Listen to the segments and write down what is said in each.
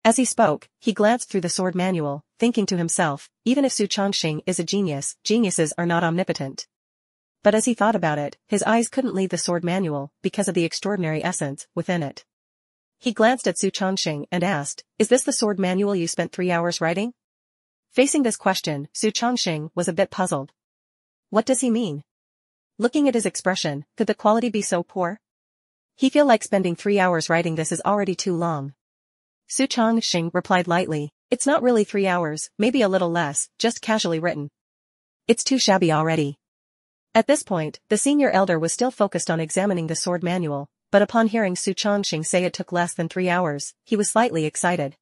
As he spoke, he glanced through the sword manual, thinking to himself, even if Su Chongqing is a genius, geniuses are not omnipotent. But as he thought about it, his eyes couldn't leave the sword manual because of the extraordinary essence within it. He glanced at Su Chongqing and asked, "Is this the sword manual you spent 3 hours writing?" Facing this question, Su Chongqing was a bit puzzled. What does he mean? Looking at his expression, could the quality be so poor? He feel like spending 3 hours writing this is already too long. Su Chongqing replied lightly, "It's not really 3 hours, maybe a little less, just casually written. It's too shabby already." At this point, the senior elder was still focused on examining the sword manual, but upon hearing Su Chongqing say it took less than 3 hours, he was slightly excited.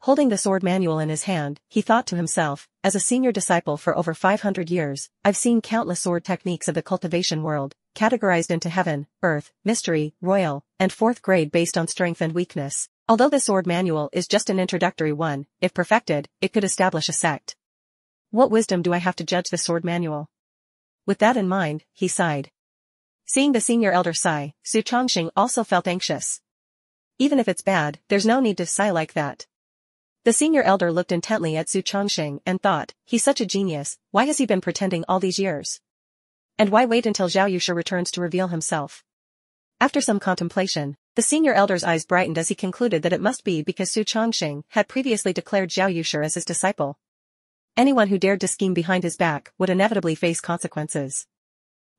Holding the sword manual in his hand, he thought to himself, as a senior disciple for over 500 years, I've seen countless sword techniques of the cultivation world, categorized into heaven, earth, mystery, royal, and 4th grade based on strength and weakness. Although the sword manual is just an introductory one, if perfected, it could establish a sect. What wisdom do I have to judge the sword manual? With that in mind, he sighed. Seeing the senior elder sigh, Su Chongqing also felt anxious. Even if it's bad, there's no need to sigh like that. The senior elder looked intently at Su Chongqing and thought, he's such a genius, why has he been pretending all these years? And why wait until Zhao Yushe returns to reveal himself? After some contemplation, the senior elder's eyes brightened as he concluded that it must be because Su Chongqing had previously declared Zhao Yushe as his disciple. Anyone who dared to scheme behind his back would inevitably face consequences.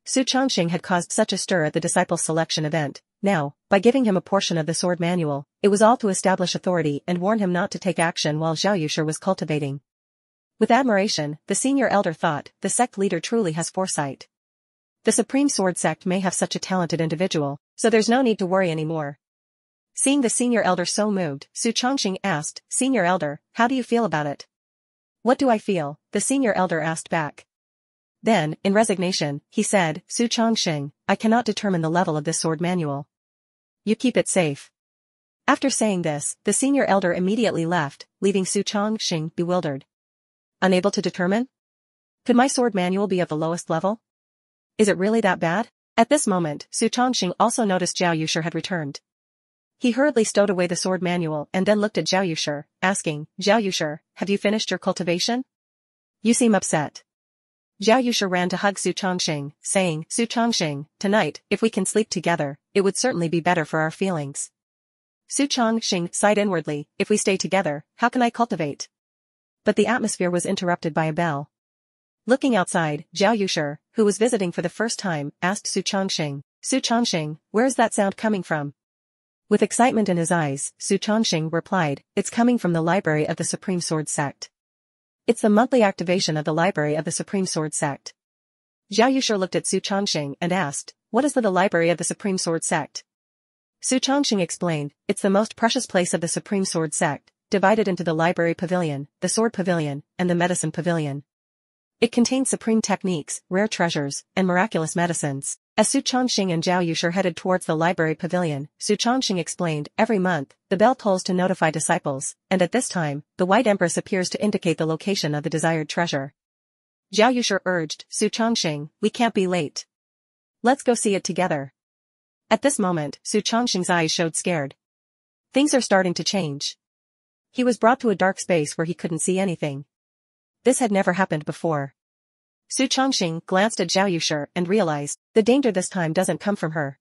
Su Chongqing had caused such a stir at the disciples' selection event. Now, by giving him a portion of the sword manual, it was all to establish authority and warn him not to take action while Zhao Yushe was cultivating. With admiration, the senior elder thought, the sect leader truly has foresight. The Supreme Sword Sect may have such a talented individual, so there's no need to worry anymore. Seeing the senior elder so moved, Su Chongqing asked, Senior elder, how do you feel about it? What do I feel? The senior elder asked back. Then, in resignation, he said, Su Chongqing, I cannot determine the level of this sword manual. You keep it safe. After saying this, the senior elder immediately left, leaving Su Chongqing bewildered. Unable to determine? Could my sword manual be of the lowest level? Is it really that bad? At this moment, Su Chongqing also noticed Zhao Yushe had returned. He hurriedly stowed away the sword manual and then looked at Zhao Yushe, asking, Zhao Yushe, have you finished your cultivation? You seem upset. Zhao Yushe ran to hug Su Chongqing, saying, Su Chongqing, tonight, if we can sleep together, it would certainly be better for our feelings. Su Chongqing sighed inwardly, if we stay together, how can I cultivate? But the atmosphere was interrupted by a bell. Looking outside, Zhao Yushe, who was visiting for the first time, asked Su Chongqing, Su Chongqing, where is that sound coming from? With excitement in his eyes, Su Chongqing replied, it's coming from the library of the Supreme Sword Sect. It's the monthly activation of the library of the Supreme Sword Sect. Zhao Yushe looked at Su Chongqing and asked, what is the library of the Supreme Sword Sect? Su Chongqing explained, it's the most precious place of the Supreme Sword Sect, divided into the library pavilion, the sword pavilion, and the medicine pavilion. It contains supreme techniques, rare treasures, and miraculous medicines. As Su Chongqing and Zhao Yushe headed towards the library pavilion, Su Chongqing explained, every month, the bell tolls to notify disciples, and at this time, the White Empress appears to indicate the location of the desired treasure. Zhao Yushe urged, Su Chongqing, we can't be late. Let's go see it together. At this moment, Su Chongqing's eyes showed scared. Things are starting to change. He was brought to a dark space where he couldn't see anything. This had never happened before. Su Chongqing glanced at Zhao Yushe and realized, the danger this time doesn't come from her.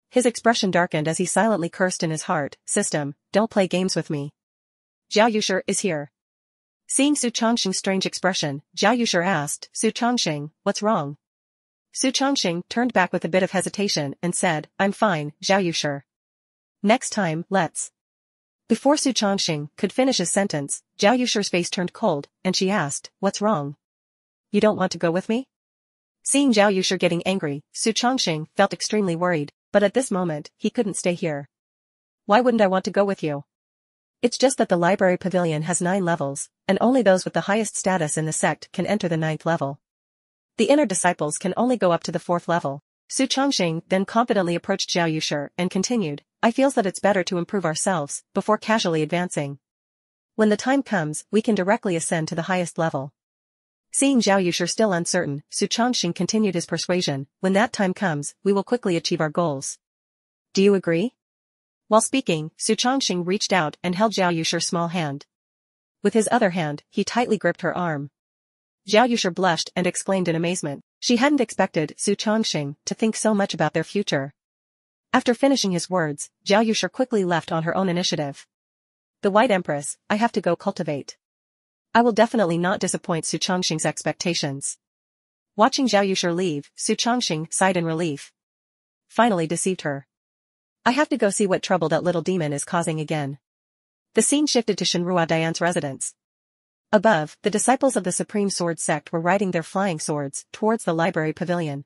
His expression darkened as he silently cursed in his heart, System, don't play games with me. Zhao Yushe is here. Seeing Su Chongqing's strange expression, Zhao Yushe asked, Su Chongqing, what's wrong? Su Chongqing turned back with a bit of hesitation and said, I'm fine, Zhao Yushe. Next time, let's. Before Su Chongqing could finish his sentence, Zhao Yushe's face turned cold, and she asked, what's wrong? You don't want to go with me? Seeing Zhao Yushe getting angry, Su Chongqing felt extremely worried, but at this moment, he couldn't stay here. Why wouldn't I want to go with you? It's just that the library pavilion has 9 levels, and only those with the highest status in the sect can enter the 9th level. The inner disciples can only go up to the 4th level. Su Chongqing then confidently approached Zhao Yushe and continued, I feels that it's better to improve ourselves, before casually advancing. When the time comes, we can directly ascend to the highest level. Seeing Zhao Yushe still uncertain, Su Chongqing continued his persuasion, when that time comes, we will quickly achieve our goals. Do you agree? While speaking, Su Chongqing reached out and held Zhao Yusher's small hand. With his other hand, he tightly gripped her arm. Zhao Yusher blushed and exclaimed in amazement. She hadn't expected Su Chongqing to think so much about their future. After finishing his words, Zhao Yusher quickly left on her own initiative. The White Empress, I have to go cultivate. I will definitely not disappoint Su Chongqing's expectations. Watching Zhao Yusher leave, Su Chongqing sighed in relief. Finally deceived her. I have to go see what trouble that little demon is causing again. The scene shifted to Shenhua Dian's residence. Above, the disciples of the Supreme Sword Sect were riding their flying swords towards the library pavilion.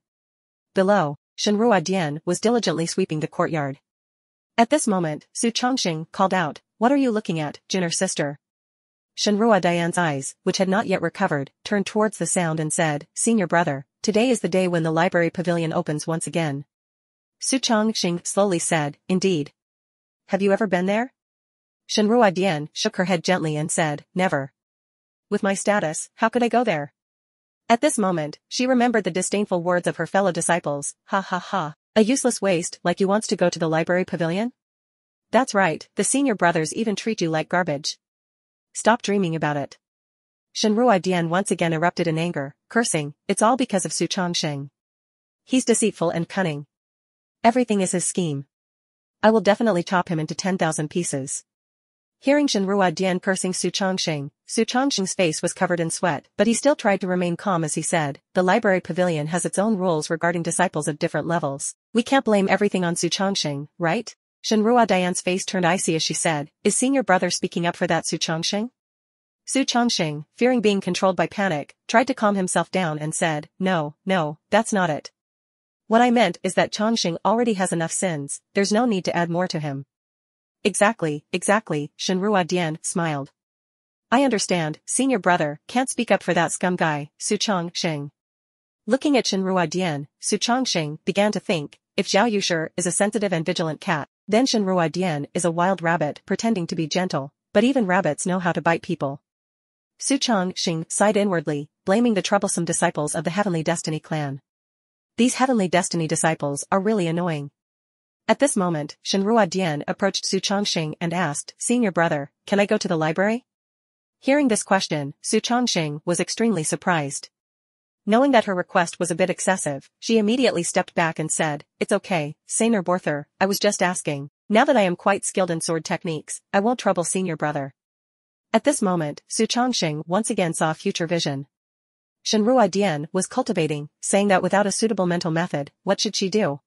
Below, Shenhua Dian was diligently sweeping the courtyard. At this moment, Su Chongqing called out, "What are you looking at, Jinner sister?" Shenhua Dian's eyes, which had not yet recovered, turned towards the sound and said, "Senior brother, today is the day when the library pavilion opens once again." Su Chongqing slowly said, "Indeed. Have you ever been there?" Shenhua Dian shook her head gently and said, "Never. With my status, how could I go there?" At this moment, she remembered the disdainful words of her fellow disciples, "Ha ha ha, a useless waste like you wants to go to the library pavilion? That's right, the senior brothers even treat you like garbage. Stop dreaming about it." Shenhua Dian once again erupted in anger, cursing, "It's all because of Su Chongqing. He's deceitful and cunning. Everything is his scheme. I will definitely chop him into 10,000 pieces." Hearing Shenhua Dian cursing Su Chongqing's face was covered in sweat, but he still tried to remain calm as he said, "The library pavilion has its own rules regarding disciples of different levels. We can't blame everything on Su Chongqing, right?" Shenhua Dian's face turned icy as she said, "Is senior brother speaking up for that Su Chongqing?" Su Chongqing, fearing being controlled by panic, tried to calm himself down and said, No, that's not it. What I meant is that Chongqing already has enough sins, there's no need to add more to him." Exactly, Shenhua Dian smiled. "I understand, senior brother can't speak up for that scum guy, Su Chongqing." Looking at Shenhua Dian, Su Chongqing began to think, if Zhao Yusher is a sensitive and vigilant cat, then Shenhua Dian is a wild rabbit pretending to be gentle, but even rabbits know how to bite people. Su Chongqing sighed inwardly, blaming the troublesome disciples of the Heavenly Destiny clan. These Heavenly Destiny disciples are really annoying. At this moment, Shenhua Dian approached Su Chongqing and asked, "Senior brother, can I go to the library?" Hearing this question, Su Chongqing was extremely surprised. Knowing that her request was a bit excessive, she immediately stepped back and said, "It's okay, Senior Borther, I was just asking. Now that I am quite skilled in sword techniques, I won't trouble senior brother." At this moment, Su Chongqing once again saw future vision. Shenhua Dian was cultivating, saying that without a suitable mental method, what should she do?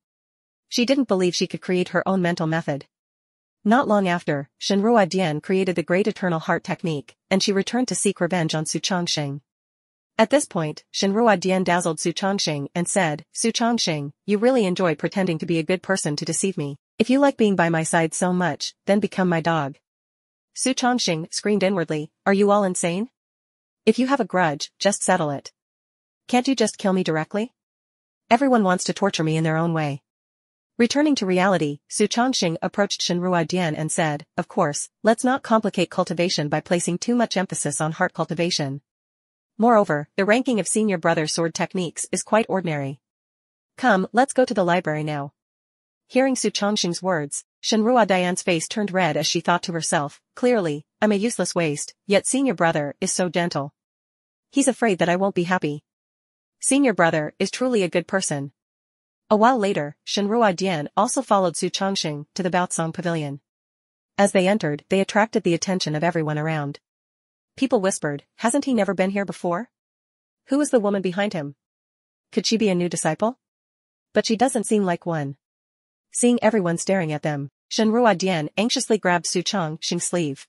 She didn't believe she could create her own mental method. Not long after, Shenhua Dian created the Great Eternal Heart technique, and she returned to seek revenge on Su Chongqing. At this point, Shenhua Dian dazzled Su Chongqing and said, "Su Chongqing, you really enjoy pretending to be a good person to deceive me. If you like being by my side so much, then become my dog." Su Chongqing screamed inwardly, "Are you all insane? If you have a grudge, just settle it. Can't you just kill me directly? Everyone wants to torture me in their own way." Returning to reality, Su Chongqing approached Shenhua Dian and said, "Of course, let's not complicate cultivation by placing too much emphasis on heart cultivation. Moreover, the ranking of senior brother sword techniques is quite ordinary. Come, let's go to the library now." Hearing Su Chongqing's words, Shenhua Dian's face turned red as she thought to herself, "Clearly, I'm a useless waste, yet senior brother is so gentle. He's afraid that I won't be happy. Senior brother is truly a good person." A while later, Shenhua Dian also followed Su Chongqing to the Baotsong Pavilion. As they entered, they attracted the attention of everyone around. People whispered, "Hasn't he never been here before? Who is the woman behind him? Could she be a new disciple? But she doesn't seem like one." Seeing everyone staring at them, Shenhua Dian anxiously grabbed Su Chongqing's sleeve.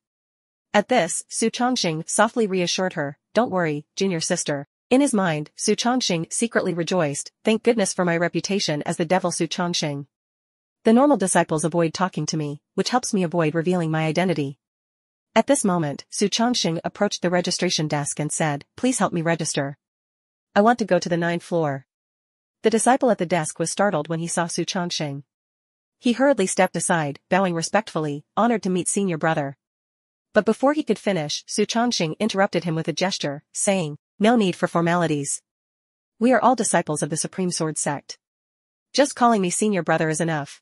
At this, Su Chongqing softly reassured her, "Don't worry, junior sister." In his mind, Su Chongqing secretly rejoiced, "Thank goodness for my reputation as the devil Su Chongqing. The normal disciples avoid talking to me, which helps me avoid revealing my identity." At this moment, Su Chongqing approached the registration desk and said, "Please help me register. I want to go to the 9th floor." The disciple at the desk was startled when he saw Su Chongqing. He hurriedly stepped aside, bowing respectfully, honored to meet senior brother. But before he could finish, Su Chongqing interrupted him with a gesture, saying, "No need for formalities. We are all disciples of the Supreme Sword Sect. Just calling me senior brother is enough."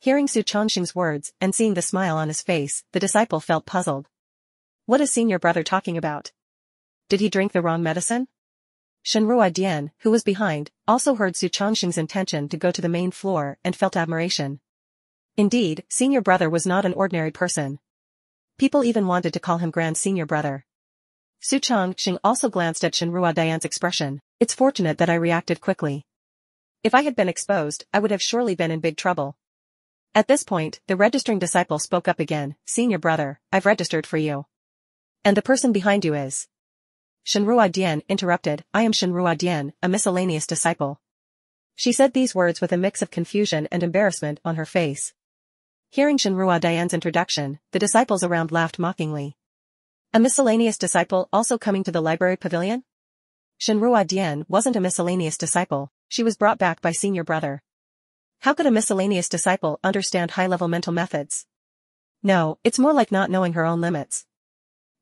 Hearing Su Chongxing's words and seeing the smile on his face, the disciple felt puzzled. What is senior brother talking about? Did he drink the wrong medicine? Shenrua Dian, who was behind, also heard Su Chongxing's intention to go to the main floor and felt admiration. Indeed, senior brother was not an ordinary person. People even wanted to call him grand senior brother. Su Chongxing also glanced at Shenrua Dian's expression. It's fortunate that I reacted quickly. If I had been exposed, I would have surely been in big trouble. At this point, the registering disciple spoke up again. Senior brother, I've registered for you. And the person behind you is? Shenrua Dian interrupted. I am Shenrua Dian, a miscellaneous disciple. She said these words with a mix of confusion and embarrassment on her face. Hearing Shenrua Dian's introduction, the disciples around laughed mockingly. A miscellaneous disciple also coming to the library pavilion? Shenrua Dian wasn't a miscellaneous disciple, she was brought back by senior brother. How could a miscellaneous disciple understand high-level mental methods? No, it's more like not knowing her own limits.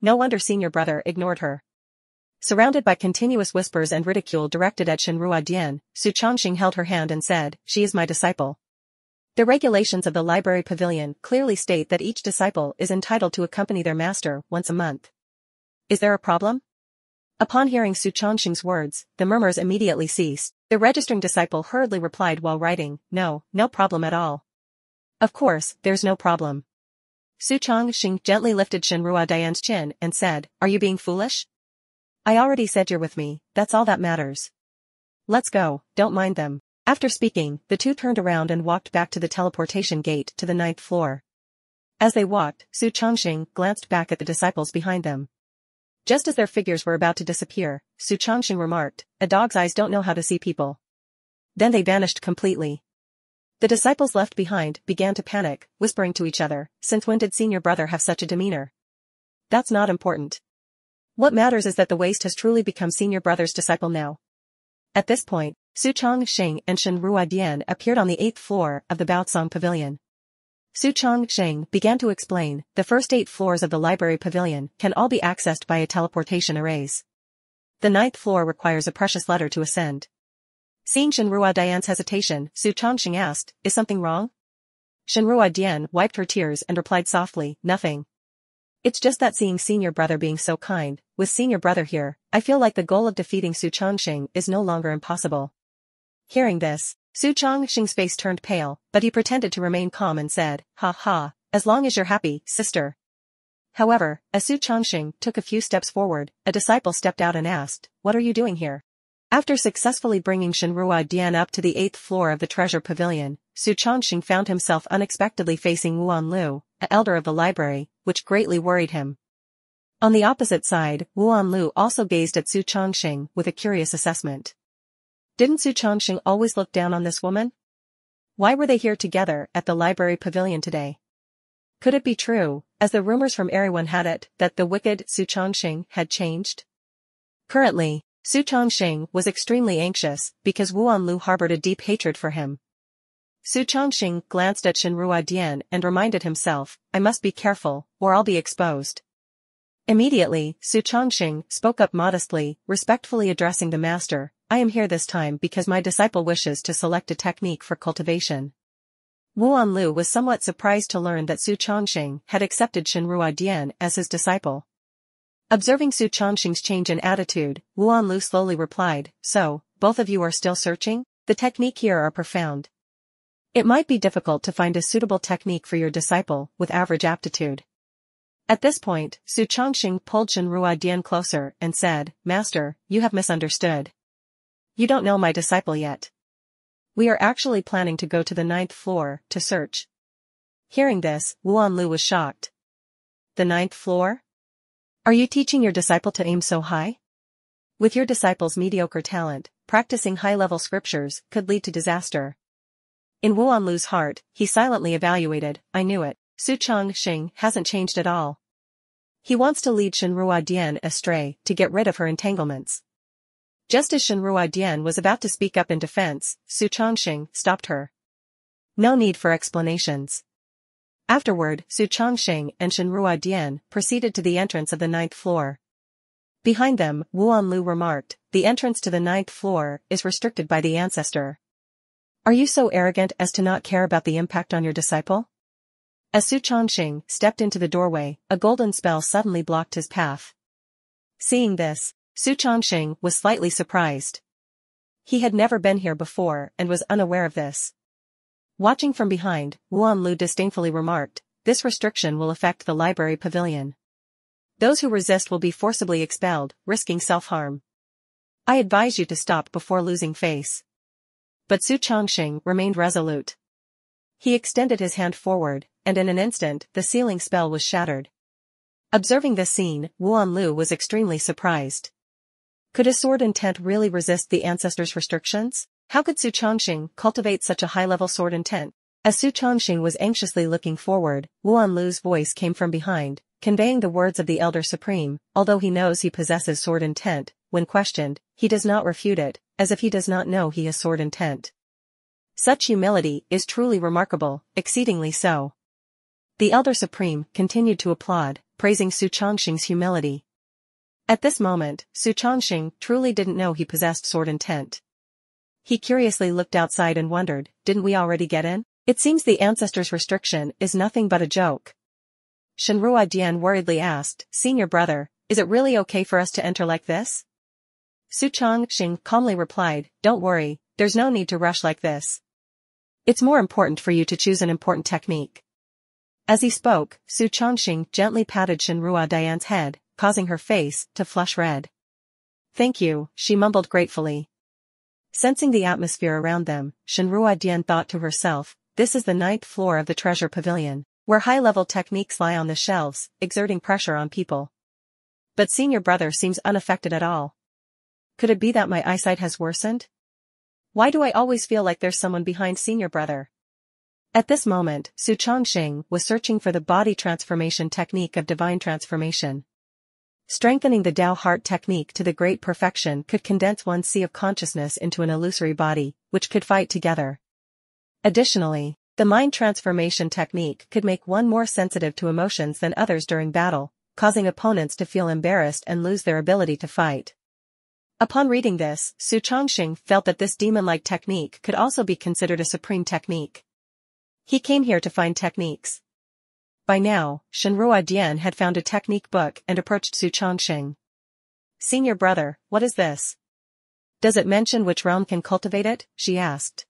No wonder senior brother ignored her. Surrounded by continuous whispers and ridicule directed at Shenrua Dian, Su Chongxing held her hand and said, she is my disciple. The regulations of the library pavilion clearly state that each disciple is entitled to accompany their master once a month. Is there a problem? Upon hearing Su Chongxing's words, the murmurs immediately ceased. The registering disciple hurriedly replied while writing, no problem at all. Of course, there's no problem. Su Chongxing gently lifted Shenrua Dian's chin and said, are you being foolish? I already said you're with me, that's all that matters. Let's go, don't mind them. After speaking, the two turned around and walked back to the teleportation gate to the 9th floor. As they walked, Su Chongxing glanced back at the disciples behind them. Just as their figures were about to disappear, Su Chongxing remarked, a dog's eyes don't know how to see people. Then they vanished completely. The disciples left behind began to panic, whispering to each other, since when did senior brother have such a demeanor? That's not important. What matters is that the waste has truly become senior brother's disciple now. At this point, Su Chongxing and Shenrua Dian appeared on the 8th floor of the Baotsong Pavilion. Su Chongxing began to explain, the first 8 floors of the library pavilion can all be accessed by a teleportation arrays. The 9th floor requires a precious letter to ascend. Seeing Shenrua Dian's hesitation, Su Chongxing asked, is something wrong? Shenrua Dian wiped her tears and replied softly, nothing. It's just that seeing senior brother being so kind, with senior brother here, I feel like the goal of defeating Su Chongxing is no longer impossible. Hearing this, Su Chongxing's face turned pale, but he pretended to remain calm and said, ha ha, as long as you're happy, sister. However, as Su Chongxing took a few steps forward, a disciple stepped out and asked, what are you doing here? After successfully bringing Shenrua Dian up to the 8th floor of the treasure pavilion, Su Chongxing found himself unexpectedly facing Wuanlu, an elder of the library, which greatly worried him. On the opposite side, Wuanlu also gazed at Su Chongxing with a curious assessment. Didn't Su Chongxing always look down on this woman? Why were they here together at the library pavilion today? Could it be true, as the rumors from everyone had it, that the wicked Su Chongxing had changed? Currently, Su Chongxing was extremely anxious because Wuanlu harbored a deep hatred for him. Su Chongxing glanced at Shenrua Dian and reminded himself, I must be careful, or I'll be exposed. Immediately, Su Chongxing spoke up modestly, respectfully addressing the master, I am here this time because my disciple wishes to select a technique for cultivation. Wuanlu was somewhat surprised to learn that Su Chongxing had accepted Shenrua Dian as his disciple. Observing Su Chongxing's change in attitude, Wuanlu slowly replied, so, both of you are still searching? The technique here are profound. It might be difficult to find a suitable technique for your disciple with average aptitude. At this point, Su Chongxing pulled Shenrua Dian closer and said, Master, you have misunderstood. You don't know my disciple yet. We are actually planning to go to the 9th floor to search. Hearing this, Wuanlu was shocked. The 9th floor? Are you teaching your disciple to aim so high? With your disciple's mediocre talent, practicing high-level scriptures could lead to disaster. In Wuanlu's heart, he silently evaluated, I knew it, Su Chongxing hasn't changed at all. He wants to lead Shenrua Dian astray to get rid of her entanglements. Just as Shenrua Dian was about to speak up in defense, Su Chongxing stopped her. No need for explanations. Afterward, Su Chongxing and Shenrua Dian proceeded to the entrance of the 9th floor. Behind them, Wuanlu remarked, the entrance to the 9th floor is restricted by the ancestor. Are you so arrogant as to not care about the impact on your disciple? As Su Chongxing stepped into the doorway, a golden spell suddenly blocked his path. Seeing this, Su Chongxing was slightly surprised. He had never been here before and was unaware of this. Watching from behind, Wuan Lu disdainfully remarked, "This restriction will affect the library pavilion. Those who resist will be forcibly expelled, risking self-harm. I advise you to stop before losing face." But Su Chongxing remained resolute. He extended his hand forward, and in an instant the sealing spell was shattered. Observing this scene, Wuan Lu was extremely surprised. Could his sword intent really resist the ancestors' restrictions? How could Su Chongxing cultivate such a high-level sword intent? As Su Chongxing was anxiously looking forward, Wuan Lu's voice came from behind, conveying the words of the Elder Supreme. Although he knows he possesses sword intent, when questioned, he does not refute it, as if he does not know he has sword intent. Such humility is truly remarkable, exceedingly so. The Elder Supreme continued to applaud, praising Su Chongxing's humility. At this moment, Su Chongxing truly didn't know he possessed sword intent. He curiously looked outside and wondered, didn't we already get in? It seems the ancestors' restriction is nothing but a joke. Shenrua Dian worriedly asked, "Senior brother, is it really okay for us to enter like this?" Su Chongxing calmly replied, "Don't worry, there's no need to rush like this. It's more important for you to choose an important technique." As he spoke, Su Chongxing gently patted Shenrua Dian's head, causing her face to flush red. "Thank you," she mumbled gratefully. Sensing the atmosphere around them, Shenrua Dian thought to herself, this is the 9th floor of the treasure pavilion, where high-level techniques lie on the shelves, exerting pressure on people. But senior brother seems unaffected at all. Could it be that my eyesight has worsened? Why do I always feel like there's someone behind senior brother? At this moment, Su Chongxing was searching for the body transformation technique of divine transformation. Strengthening the Tao heart technique to the great perfection could condense one's sea of consciousness into an illusory body, which could fight together. Additionally, the mind transformation technique could make one more sensitive to emotions than others during battle, causing opponents to feel embarrassed and lose their ability to fight. Upon reading this, Su Chongxing felt that this demon-like technique could also be considered a supreme technique. He came here to find techniques. By now, Shenrua Dian had found a technique book and approached Su Chongxing. "Senior brother, what is this? Does it mention which realm can cultivate it?" she asked.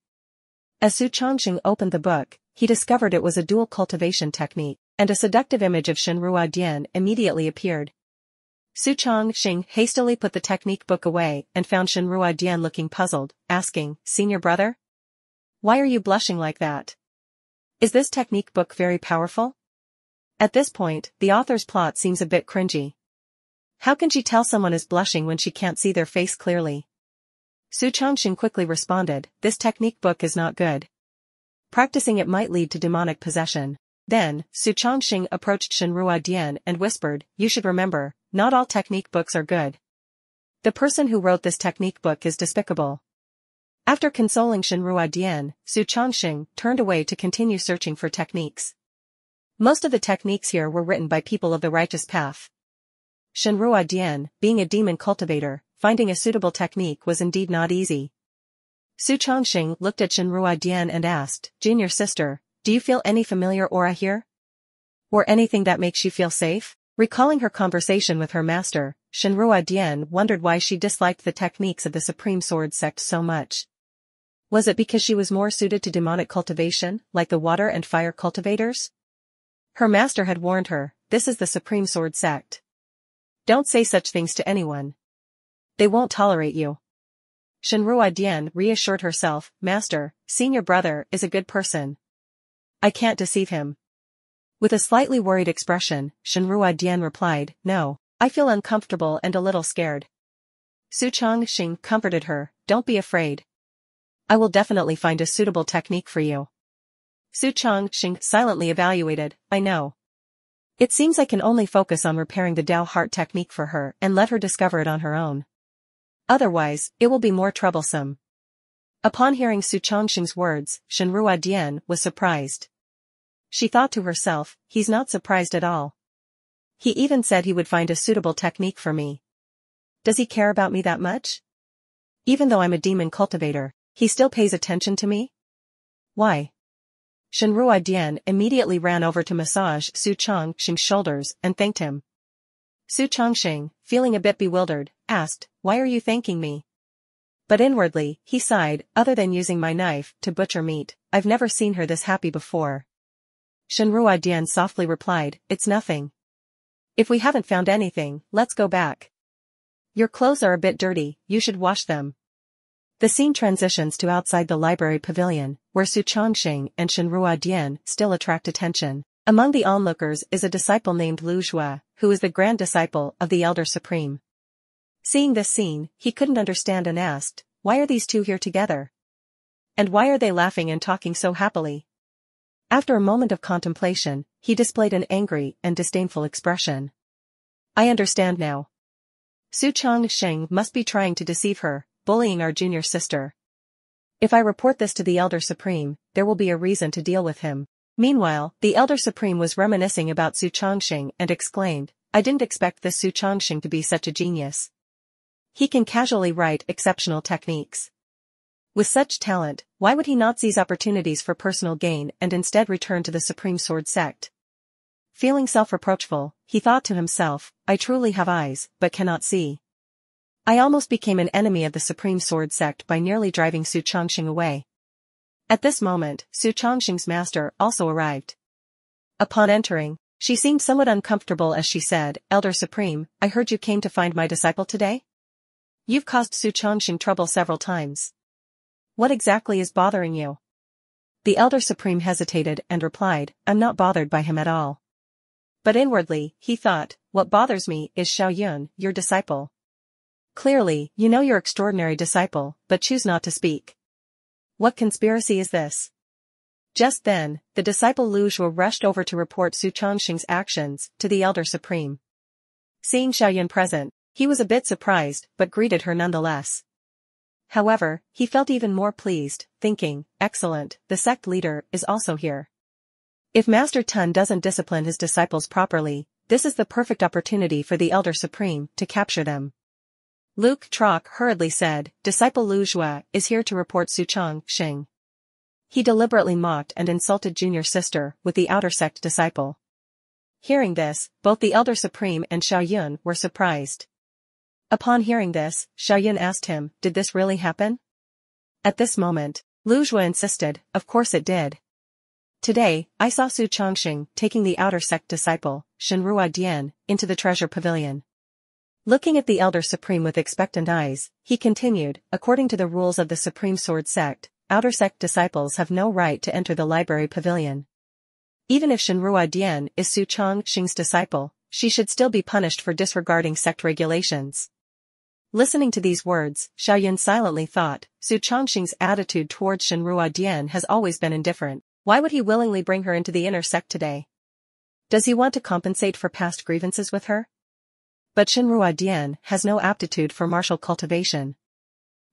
As Su Chongxing opened the book, he discovered it was a dual cultivation technique, and a seductive image of Shenrua Dian immediately appeared. Su Chongxing hastily put the technique book away and found Shenrua Dian looking puzzled, asking, "Senior brother? Why are you blushing like that? Is this technique book very powerful?" At this point, the author's plot seems a bit cringy. How can she tell someone is blushing when she can't see their face clearly? Su Chongxing quickly responded, "This technique book is not good. Practicing it might lead to demonic possession." Then, Su Chongxing approached Shenrua Dian and whispered, "You should remember, not all technique books are good. The person who wrote this technique book is despicable." After consoling Shenrua Dian, Su Chongxing turned away to continue searching for techniques. Most of the techniques here were written by people of the righteous path. Shenrua Dian, being a demon cultivator, finding a suitable technique was indeed not easy. Su Chongxing looked at Shenrua Dian and asked, "Junior sister, do you feel any familiar aura here? Or anything that makes you feel safe?" Recalling her conversation with her master, Shenrua Dian wondered why she disliked the techniques of the Supreme Sword sect so much. Was it because she was more suited to demonic cultivation, like the water and fire cultivators? Her master had warned her, "This is the Supreme Sword sect. Don't say such things to anyone. They won't tolerate you." Shenrua Dian reassured herself, "Master, senior brother is a good person. I can't deceive him." With a slightly worried expression, Shenrua Dian replied, "No, I feel uncomfortable and a little scared." Su Chongxing comforted her, "Don't be afraid. I will definitely find a suitable technique for you." Su Chongxing silently evaluated, "I know. It seems I can only focus on repairing the Tao heart technique for her and let her discover it on her own. Otherwise, it will be more troublesome." Upon hearing Su Chongxing's words, Shenrua Dian was surprised. She thought to herself, "He's not surprised at all. He even said he would find a suitable technique for me. Does he care about me that much? Even though I'm a demon cultivator, he still pays attention to me?" Why? Shenruo Dian immediately ran over to massage Su Chongqing's shoulders and thanked him. Su Chongqing, feeling a bit bewildered, asked, "Why are you thanking me?" But inwardly, he sighed, "Other than using my knife to butcher meat, I've never seen her this happy before." Shenruo Dian softly replied, "It's nothing. If we haven't found anything, let's go back. Your clothes are a bit dirty, you should wash them." The scene transitions to outside the library pavilion, where Su Chongqing and Shenruo Dian still attract attention. Among the onlookers is a disciple named Lu Zhua, who is the grand disciple of the Elder Supreme. Seeing this scene, he couldn't understand and asked, "Why are these two here together? And why are they laughing and talking so happily?" After a moment of contemplation, he displayed an angry and disdainful expression. "I understand now. Su Chongqing must be trying to deceive her, bullying our junior sister. If I report this to the Elder Supreme, there will be a reason to deal with him." Meanwhile, the Elder Supreme was reminiscing about Su Chongqing and exclaimed, "I didn't expect this Su Chongqing to be such a genius. He can casually write exceptional techniques. With such talent, why would he not seize opportunities for personal gain and instead return to the Supreme Sword Sect?" Feeling self-reproachful, he thought to himself, "I truly have eyes, but cannot see. I almost became an enemy of the Supreme Sword Sect by nearly driving Su Chongqing away." At this moment, Su Chongqing's master also arrived. Upon entering, she seemed somewhat uncomfortable as she said, "Elder Supreme, I heard you came to find my disciple today? You've caused Su Chongqing trouble several times. What exactly is bothering you?" The Elder Supreme hesitated and replied, "I'm not bothered by him at all." But inwardly, he thought, "What bothers me is Xiaoyun, your disciple. Clearly, you know your extraordinary disciple, but choose not to speak. What conspiracy is this?" Just then, the disciple Lu Zhuo rushed over to report Su Chongqing's actions to the Elder Supreme. Seeing Xiaoyun present, he was a bit surprised but greeted her nonetheless. However, he felt even more pleased, thinking, "Excellent, the sect leader is also here. If Master Tun doesn't discipline his disciples properly, this is the perfect opportunity for the Elder Supreme to capture them." Luke Trock hurriedly said, "Disciple Lu Zhua is here to report Su Chongqing." He deliberately mocked and insulted junior sister with the outer sect disciple. Hearing this, both the Elder Supreme and Xiaoyun were surprised. Upon hearing this, Xiaoyun asked him, "Did this really happen?" At this moment, Lu Zhua insisted, "Of course it did. Today, I saw Su Chongqing taking the outer sect disciple, Shenruo Dian, into the treasure pavilion." Looking at the Elder Supreme with expectant eyes, he continued, "According to the rules of the Supreme Sword Sect, outer sect disciples have no right to enter the library pavilion. Even if Shenruo Dian is Su Chongqing's disciple, she should still be punished for disregarding sect regulations." Listening to these words, Xiaoyun silently thought, Su Chongqing's attitude towards Shenruo Dian has always been indifferent. Why would he willingly bring her into the inner sect today? Does he want to compensate for past grievances with her? But Shenruo Dian has no aptitude for martial cultivation.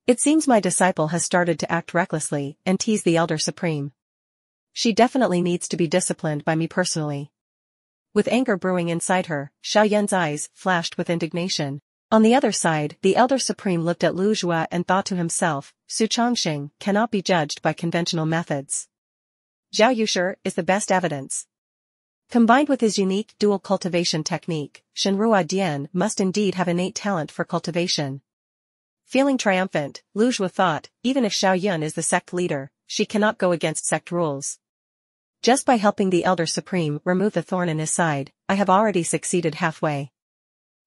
It seems my disciple has started to act recklessly and tease the Elder Supreme. She definitely needs to be disciplined by me personally. With anger brewing inside her, Xiaoyun's eyes flashed with indignation. On the other side, the Elder Supreme looked at Lu Zhua and thought to himself, Su Chongqing cannot be judged by conventional methods. Zhao Yushi is the best evidence. Combined with his unique dual cultivation technique, Shenruo Dian must indeed have innate talent for cultivation. Feeling triumphant, Lu Zhua thought, even if Xiaoyun is the sect leader, she cannot go against sect rules. Just by helping the Elder Supreme remove the thorn in his side, I have already succeeded halfway.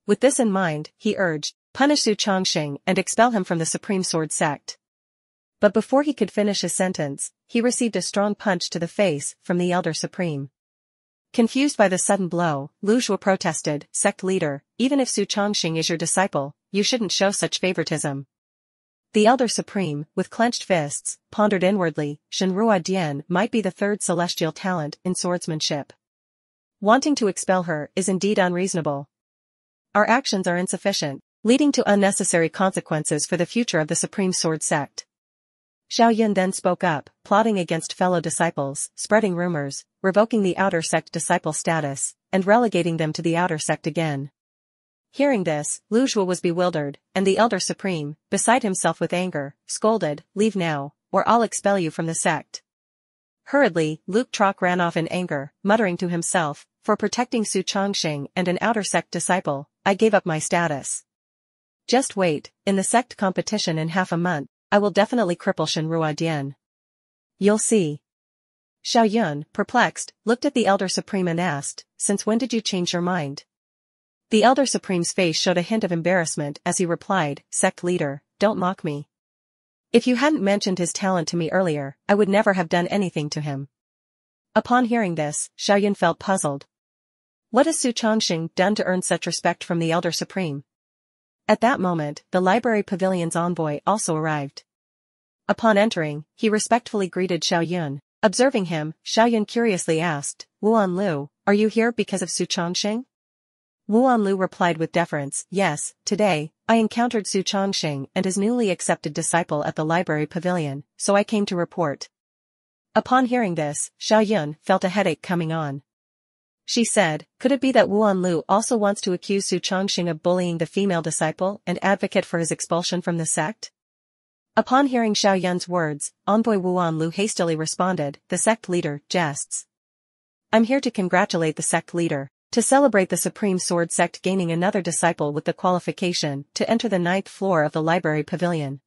With this in mind, he urged, punish Su Chongqing and expel him from the Supreme Sword Sect. But before he could finish his sentence, he received a strong punch to the face from the Elder Supreme. Confused by the sudden blow, Lu Zhuo protested, Sect leader, even if Su Chongqing is your disciple, you shouldn't show such favoritism. The Elder Supreme, with clenched fists, pondered inwardly, Shenruo Dian might be the third celestial talent in swordsmanship. Wanting to expel her is indeed unreasonable. Our actions are insufficient, leading to unnecessary consequences for the future of the Supreme Sword Sect. Xiaoyun then spoke up, plotting against fellow disciples, spreading rumors, revoking the outer sect disciple status, and relegating them to the outer sect again. Hearing this, Lu Zhuo was bewildered, and the Elder Supreme, beside himself with anger, scolded, leave now, or I'll expel you from the sect. Hurriedly, Luke Trock ran off in anger, muttering to himself, for protecting Su Chongxing and an outer sect disciple, I gave up my status. Just wait, in the sect competition in half a month, I will definitely cripple Shenrua Dian. You'll see. Xiao Yun, perplexed, looked at the Elder Supreme and asked, since when did you change your mind? The Elder Supreme's face showed a hint of embarrassment as he replied, Sect leader, don't mock me. If you hadn't mentioned his talent to me earlier, I would never have done anything to him. Upon hearing this, Xiao Yun felt puzzled. What has Su Chongxing done to earn such respect from the Elder Supreme? At that moment, the library pavilion's envoy also arrived. Upon entering, he respectfully greeted Xiao Yun. Observing him, Xiao Yun curiously asked, Wuan Lu, are you here because of Su Chongxing? Wuan Lu replied with deference, yes, today, I encountered Su Chongxing and his newly accepted disciple at the library pavilion, so I came to report. Upon hearing this, Xiao Yun felt a headache coming on. She said, could it be that Wuan Lu also wants to accuse Su Chongxing of bullying the female disciple and advocate for his expulsion from the sect? Upon hearing Xiao Yun's words, envoy Wuan Lu hastily responded, the sect leader jests. I'm here to congratulate the sect leader, to celebrate the Supreme Sword sect gaining another disciple with the qualification to enter the 9th floor of the library pavilion.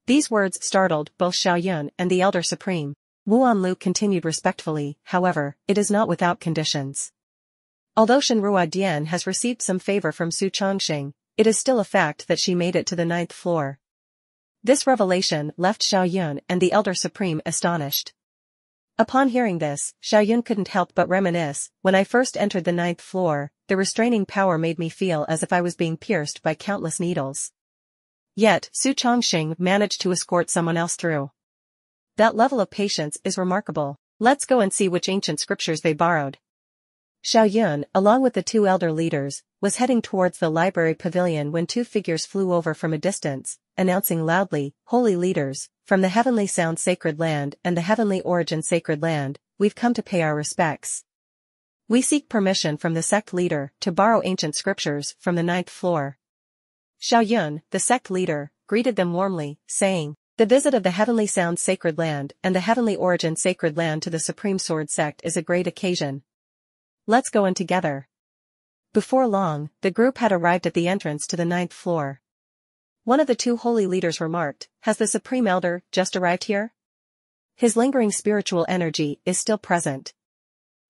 These words startled both Xiao Yun and the Elder Supreme. Wuan Lu continued respectfully, however, it is not without conditions. Although Shenrua Dian has received some favor from Su Chongxing, it is still a fact that she made it to the 9th floor. This revelation left Xiao Yun and the Elder Supreme astonished. Upon hearing this, Xiao Yun couldn't help but reminisce, when I first entered the 9th floor, the restraining power made me feel as if I was being pierced by countless needles. Yet, Su Chongxing managed to escort someone else through. That level of patience is remarkable. Let's go and see which ancient scriptures they borrowed. Xiao Yun, along with the two elder leaders, was heading towards the library pavilion when two figures flew over from a distance, announcing loudly, Holy leaders, from the Heavenly Sound Sacred Land and the Heavenly Origin Sacred Land, we've come to pay our respects. We seek permission from the sect leader to borrow ancient scriptures from the 9th floor. Xiao Yun, the sect leader, greeted them warmly, saying, the visit of the Heavenly Sound Sacred Land and the Heavenly Origin Sacred Land to the Supreme Sword sect is a great occasion. Let's go in together. Before long, the group had arrived at the entrance to the 9th floor. One of the two holy leaders remarked, has the Supreme Elder just arrived here? His lingering spiritual energy is still present.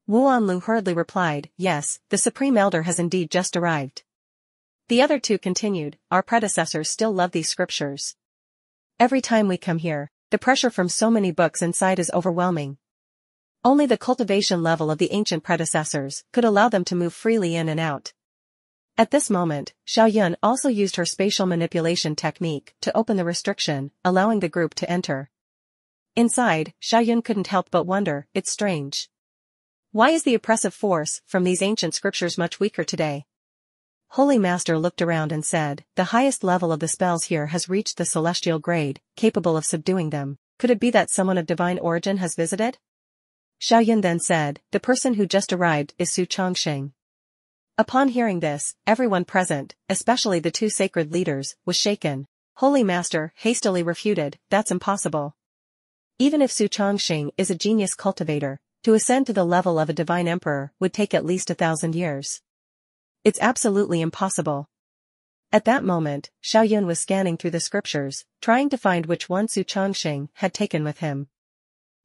Wuan Lu hurriedly replied, yes, the Supreme Elder has indeed just arrived. The other two continued, our predecessors still love these scriptures. Every time we come here, the pressure from so many books inside is overwhelming. Only the cultivation level of the ancient predecessors could allow them to move freely in and out. At this moment, Xiao Yun also used her spatial manipulation technique to open the restriction, allowing the group to enter. Inside, Xiao Yun couldn't help but wonder, it's strange. Why is the oppressive force from these ancient scriptures much weaker today? Holy Master looked around and said, the highest level of the spells here has reached the celestial grade, capable of subduing them. Could it be that someone of divine origin has visited? Xiao Yun then said, the person who just arrived is Su Chongxing. Upon hearing this, everyone present, especially the two sacred leaders, was shaken. Holy Master hastily refuted, that's impossible. Even if Su Chongxing is a genius cultivator, to ascend to the level of a divine emperor would take at least 1,000 years. It's absolutely impossible. At that moment, Xiao Yun was scanning through the scriptures, trying to find which one Su Chongxing had taken with him.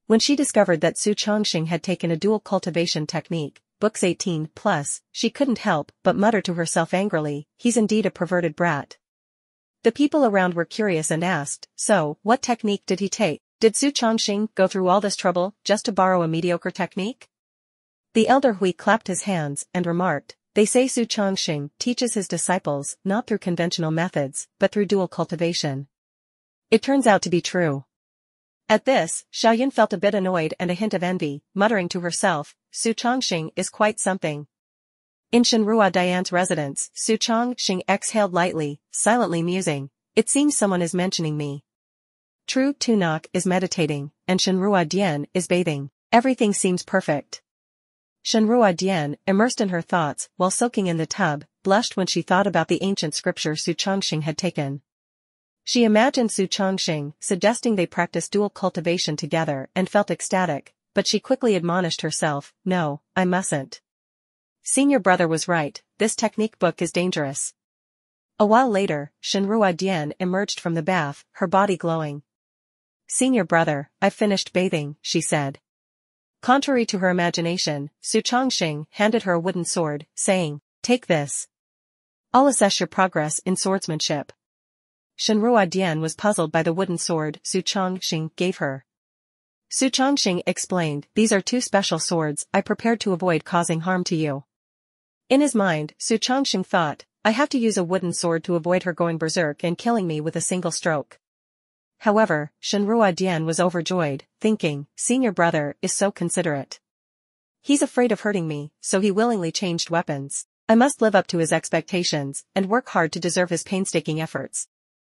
When she discovered that Su Chongxing had taken a dual cultivation technique, books 18 plus, she couldn't help but mutter to herself angrily, he's indeed a perverted brat. The people around were curious and asked, so, what technique did he take? Did Su Chongxing go through all this trouble just to borrow a mediocre technique? The elder Hui clapped his hands and remarked, they say Su Chongxing teaches his disciples not through conventional methods, but through dual cultivation. It turns out to be true. At this, Xiao Yun felt a bit annoyed and a hint of envy, muttering to herself, Su Chongxing is quite something. In Shenrua Dian's residence, Su Chongxing exhaled lightly, silently musing, it seems someone is mentioning me. True Tunok is meditating, and Shenrua Dian is bathing. Everything seems perfect. Shenrua Dian, immersed in her thoughts while soaking in the tub, blushed when she thought about the ancient scripture Su Chongxing had taken. She imagined Su Chongxing suggesting they practice dual cultivation together and felt ecstatic, but she quickly admonished herself, no, I mustn't. Senior brother was right, this technique book is dangerous. A while later, Shenrua Dian emerged from the bath, her body glowing. Senior brother, I've finished bathing, she said. Contrary to her imagination, Su Chongqing handed her a wooden sword, saying, take this. I'll assess your progress in swordsmanship. Shenrua Dian was puzzled by the wooden sword Su Chongqing gave her. Su Chongqing explained, these are two special swords I prepared to avoid causing harm to you. In his mind, Su Chongqing thought, I have to use a wooden sword to avoid her going berserk and killing me with a single stroke. However, Shenrua Dian was overjoyed, thinking, senior brother is so considerate. He's afraid of hurting me, so he willingly changed weapons. I must live up to his expectations, and work hard to deserve his painstaking efforts.